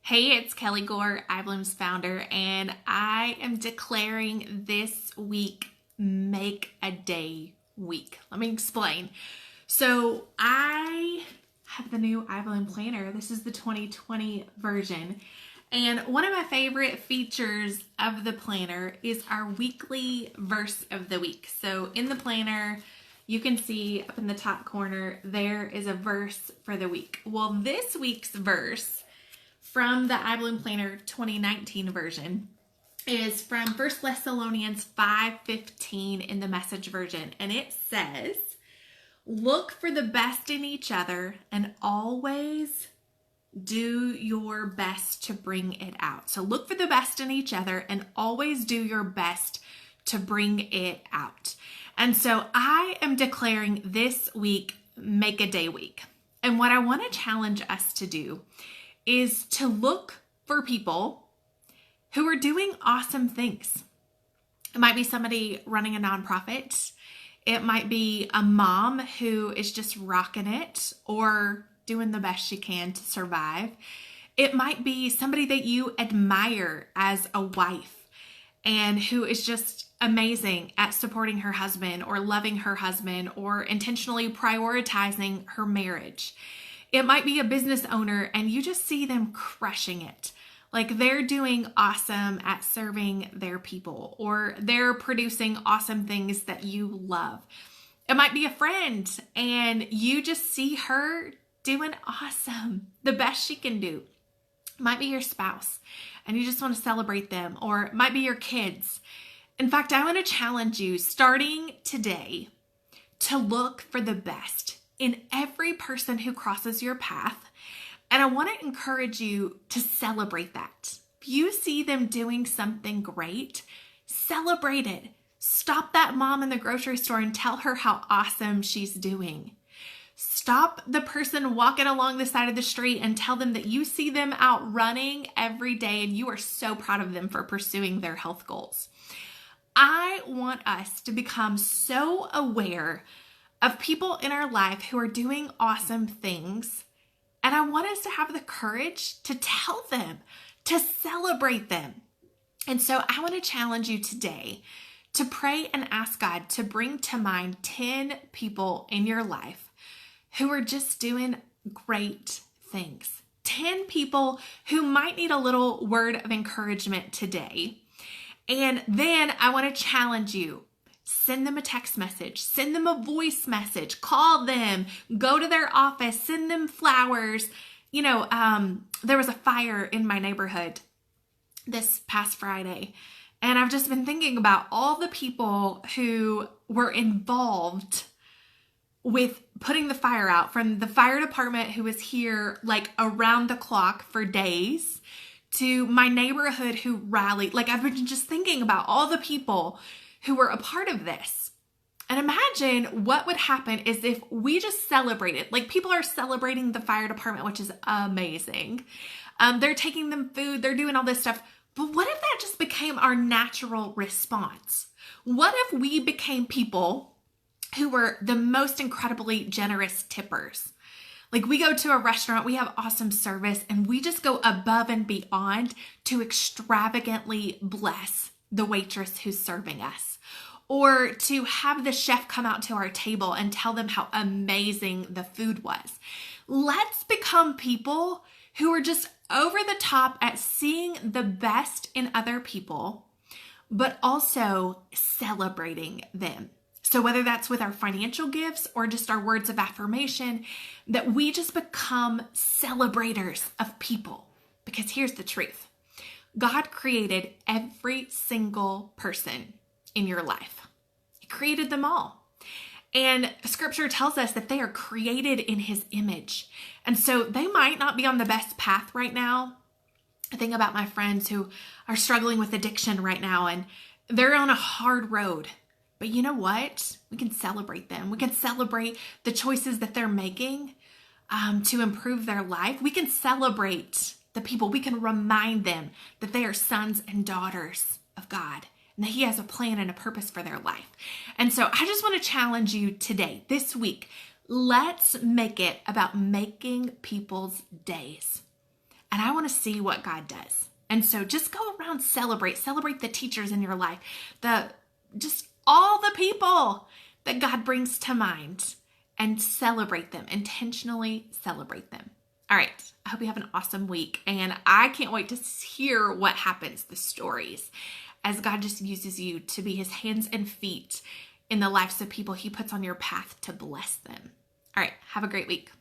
Hey, it's Kelly Gore, iBloom's founder, and I am declaring this week Make a Day week. Let me explain. So I have the new iBloom planner. This is the 2020 version. And one of my favorite features of the planner is our weekly verse of the week. So in the planner, you can see up in the top corner, there is a verse for the week. Well, this week's verse from the iBloom Planner 2019 version is from 1 Thessalonians 5:15 in the Message version. And it says, look for the best in each other and always do your best to bring it out. So look for the best in each other and always do your best to bring it out. And so I am declaring this week Make a Day week. And what I want to challenge us to do is to look for people who are doing awesome things. It might be somebody running a nonprofit. It might be a mom who is just rocking it or doing the best she can to survive. It might be somebody that you admire as a wife and who is just amazing at supporting her husband or loving her husband or intentionally prioritizing her marriage. It might be a business owner and you just see them crushing it. Like they're doing awesome at serving their people or they're producing awesome things that you love. It might be a friend and you just see her doing awesome, the best she can do. It might be your spouse and you just want to celebrate them, or it might be your kids. In fact, I want to challenge you starting today to look for the best in every person who crosses your path. And I want to encourage you to celebrate that. If you see them doing something great, celebrate it. Stop that mom in the grocery store and tell her how awesome she's doing. Stop the person walking along the side of the street and tell them that you see them out running every day and you are so proud of them for pursuing their health goals. I want us to become so aware of people in our life who are doing awesome things. And I want us to have the courage to tell them, to celebrate them. And so I want to challenge you today to pray and ask God to bring to mind 10 people in your life who are just doing great things. 10 people who might need a little word of encouragement today. And then I want to challenge you. Send them a text message, send them a voice message, call them, go to their office, send them flowers. There was a fire in my neighborhood this past Friday, and I've just been thinking about all the people who were involved with putting the fire out, from the fire department who was here like around the clock for days to my neighborhood who rallied. Like I've been just thinking about all the people who were a part of this. And imagine what would happen is if we just celebrated, like people are celebrating the fire department, which is amazing. They're taking them food, they're doing all this stuff. But what if that just became our natural response? What if we became people who were the most incredibly generous tippers? Like we go to a restaurant, we have awesome service, and we just go above and beyond to extravagantly bless the waitress who's serving us, or to have the chef come out to our table and tell them how amazing the food was. Let's become people who are just over the top at seeing the best in other people, but also celebrating them. So whether that's with our financial gifts or just our words of affirmation, that we just become celebrators of people. Because here's the truth. God created every single person in your life. He created them all. And scripture tells us that they are created in his image. And so they might not be on the best path right now. I think about my friends who are struggling with addiction right now and they're on a hard road. But you know what? We can celebrate them. We can celebrate the choices that they're making to improve their life. We can celebrate the people. We can remind them that they are sons and daughters of God and that he has a plan and a purpose for their life. And so I just want to challenge you today, this week, let's make it about making people's days. and I want to see what God does. And so just go around, celebrate the teachers in your life, just all the people that God brings to mind, and celebrate them, intentionally celebrate them. All right, I hope you have an awesome week, and I can't wait to hear what happens, the stories, as God just uses you to be his hands and feet in the lives of people he puts on your path to bless them. All right, have a great week.